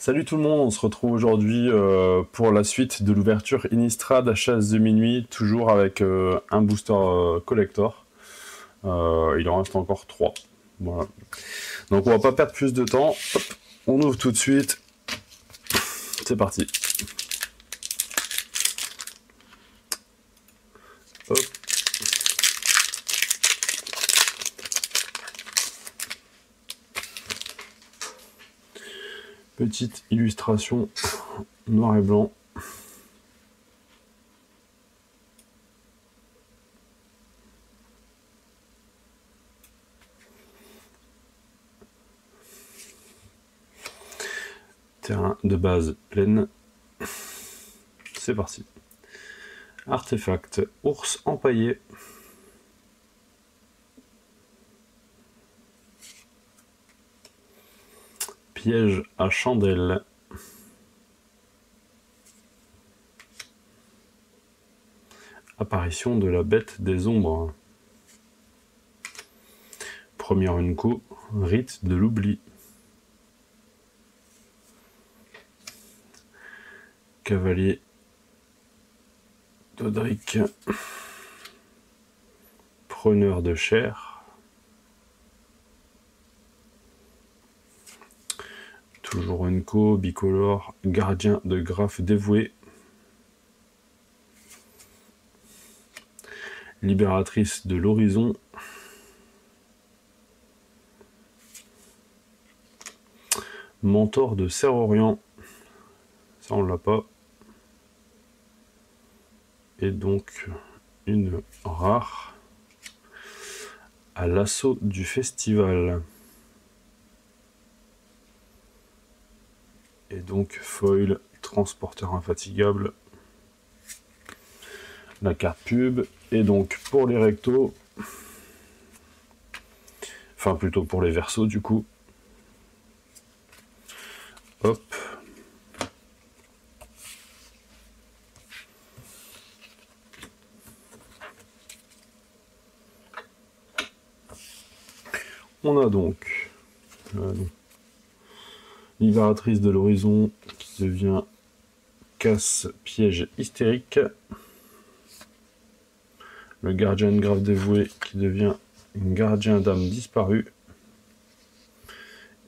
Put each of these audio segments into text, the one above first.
Salut tout le monde, on se retrouve aujourd'hui pour la suite de l'ouverture Innistrad Chasse de minuit, toujours avec un booster collector. Il en reste encore 3. Voilà. Donc on va pas perdre plus de temps. Hop, on ouvre tout de suite. C'est parti. Hop. Petite illustration noir et blanc. Terrain de base pleine. C'est parti. Artefact, ours empaillé. Piège à chandelle. Apparition de la bête des ombres. Première Unco, rite de l'oubli. Cavalier Dodric. Preneur de chair. Toujours Unco, bicolore, gardien de graphe dévoué. Libératrice de l'horizon. Mentor de Cerf-Orient. Ça on l'a pas. Et donc une rare à l'assaut du festival. Et donc foil, transporteur infatigable. La carte pub. Et donc pour les rectos, enfin plutôt pour les versos du coup. Hop. On a donc Libératrice de l'horizon qui devient casse-piège hystérique. Le gardien de grave dévoué qui devient gardien d'âme disparu.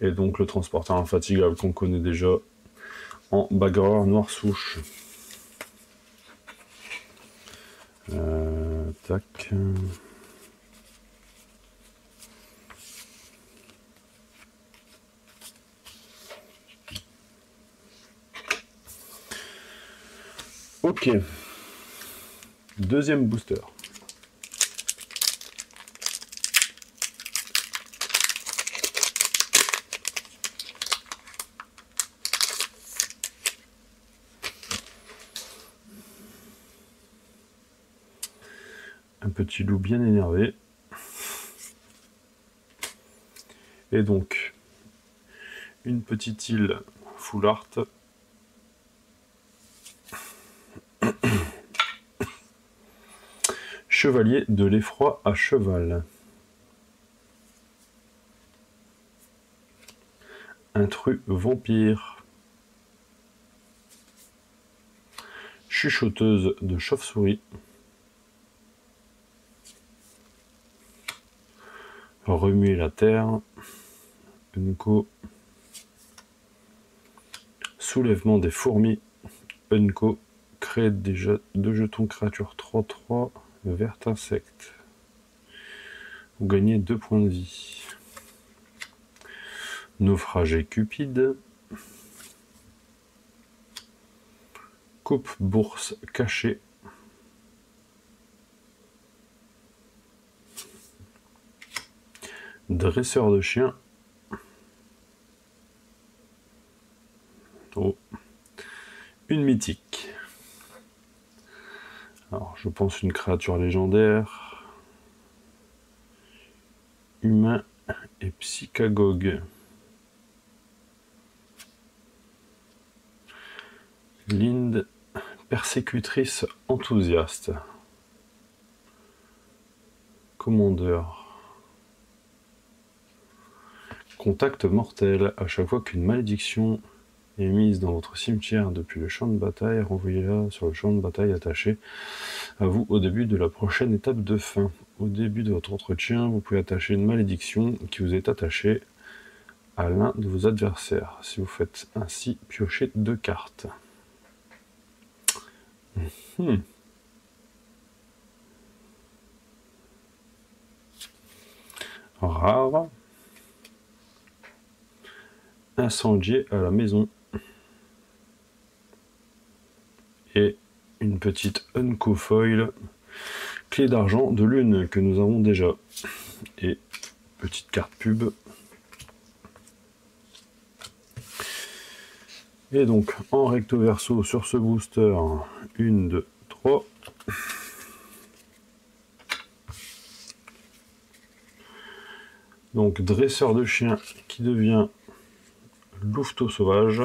Et donc le transporteur infatigable qu'on connaît déjà en bagarreur noir souche. Tac. Ok. Deuxième booster. Un petit loup bien énervé. Et donc, une petite île full art. Chevalier de l'effroi à cheval. Intrus vampire. Chuchoteuse de chauve-souris. Remuer la terre. Unco. Soulèvement des fourmis. Unco. Créer deux jetons créatures 3/3 vert insecte. Vous gagnez 2 points de vie. Naufragé cupide. Coupe bourse cachée. Dresseur de chien. Oh. Une mythique. Alors, je pense une créature légendaire. Humain et psychagogue. Linde, persécutrice enthousiaste. Commandeur. Contact mortel. À chaque fois qu'une malédiction est mise dans votre cimetière depuis le champ de bataille, renvoyez-la sur le champ de bataille attaché à vous au début de la prochaine étape de fin. Au début de votre entretien, vous pouvez attacher une malédiction qui vous est attachée à l'un de vos adversaires. Si vous faites ainsi, piochez 2 cartes. Rare. Incendier à la maison. Et une petite Unco Foil, clé d'argent de lune que nous avons déjà. Et petite carte pub. Et donc en recto verso sur ce booster, 1, 2, 3. Donc dresseur de chien qui devient louveteau sauvage.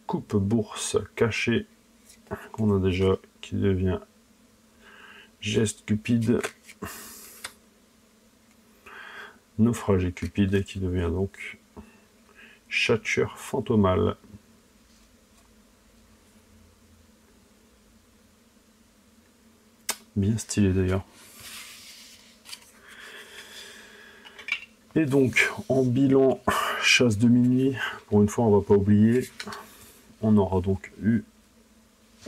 Coupe bourse cachée qu'on a déjà qui devient geste cupide. Naufragé cupide qui devient donc chature fantomale. Bien stylé d'ailleurs. Et donc en bilan chasse de minuit, pour une fois on va pas oublier, on aura donc eu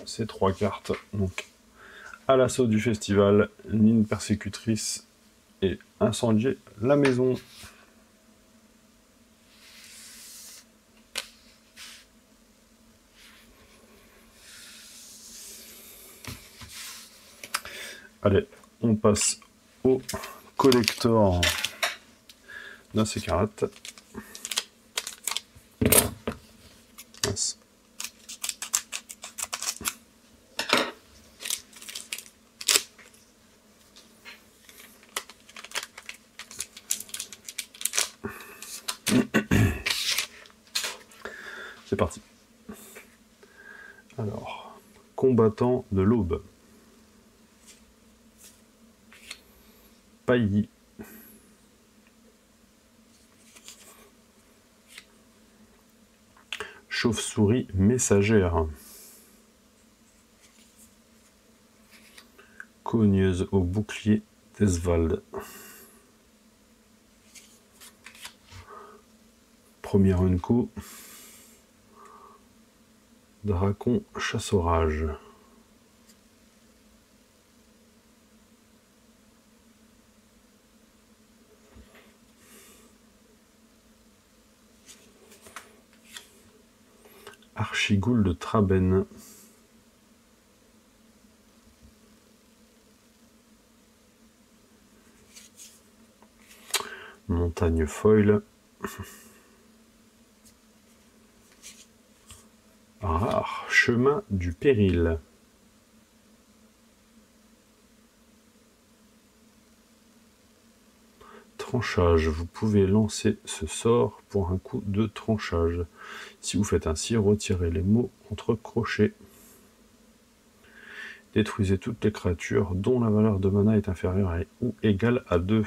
ces 3 cartes. Donc à l'assaut du festival, ligne persécutrice et incendier la maison. Allez, on passe au collector de ces cartes. Mince. C'est parti. Alors, combattant de l'aube. Paillis. Chauve-souris messagère. Cogneuse au bouclier d'Esvald. Premier Unco. Dracon chasse-orage. Archigoule de Traben. Montagne foil. Rare, chemin du péril. Tranchage, vous pouvez lancer ce sort pour un coup de tranchage. Si vous faites ainsi, retirez les mots entre crochets. Détruisez toutes les créatures dont la valeur de mana est inférieure à ou égale à 2.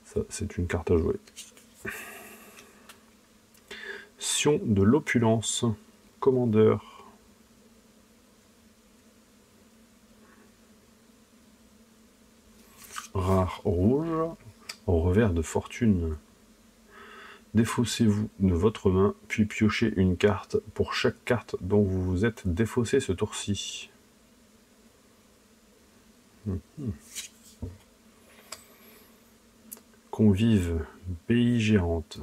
Ça, c'est une carte à jouer. Sion de l'opulence. Commandeur. Rare rouge. Au revers de fortune. Défaussez-vous de votre main, puis piochez une carte pour chaque carte dont vous vous êtes défaussé ce tour-ci. Convive belligérante.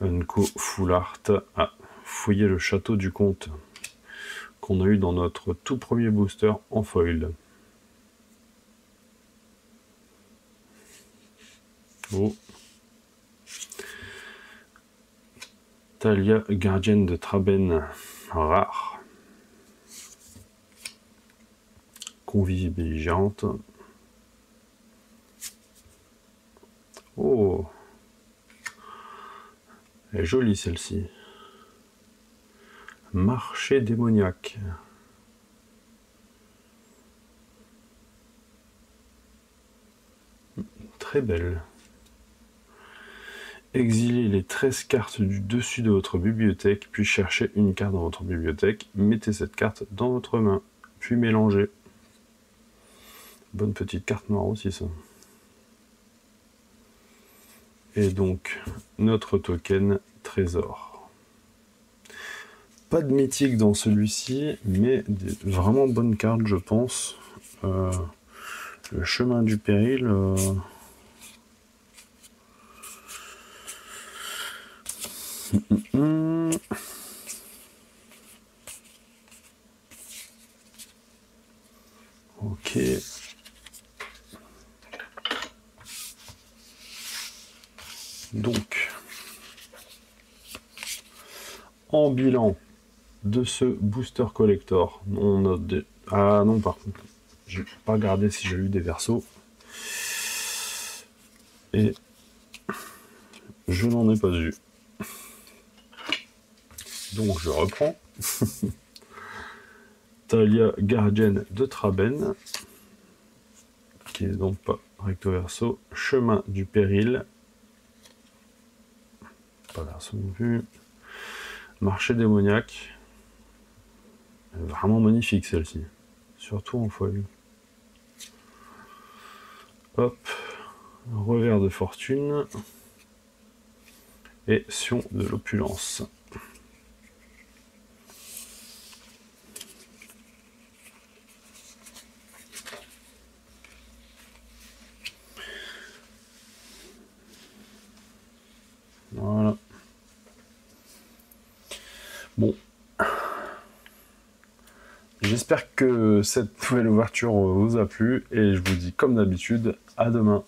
Unco Full Art a fouillé le château du comte qu'on a eu dans notre tout premier booster en foil. Oh. Talia, gardienne de Traben, rare. Convive belligérante. Oh, elle est jolie celle-ci. Marché démoniaque. très belle. Exilez les 13 cartes du dessus de votre bibliothèque, puis cherchez une carte dans votre bibliothèque. Mettez cette carte dans votre main, puis mélangez. Bonne petite carte noire aussi, ça. Et donc, notre token trésor. Pas de mythique dans celui-ci, mais des vraiment bonnes cartes, je pense. Le chemin du péril... Ok. Donc, en bilan de ce booster collector, on note des... Ah non, par contre, j'ai pas regardé si j'ai eu des versos. Et je n'en ai pas eu. Donc je reprends. Talia, gardienne de Traben, qui est donc pas recto verso. Chemin du péril, pas verso non plus. Marché démoniaque, vraiment magnifique celle-ci, surtout en foil. Hop, revers de fortune et Sion de l'opulence. Voilà. Bon. J'espère que cette nouvelle ouverture vous a plu et je vous dis comme d'habitude à demain.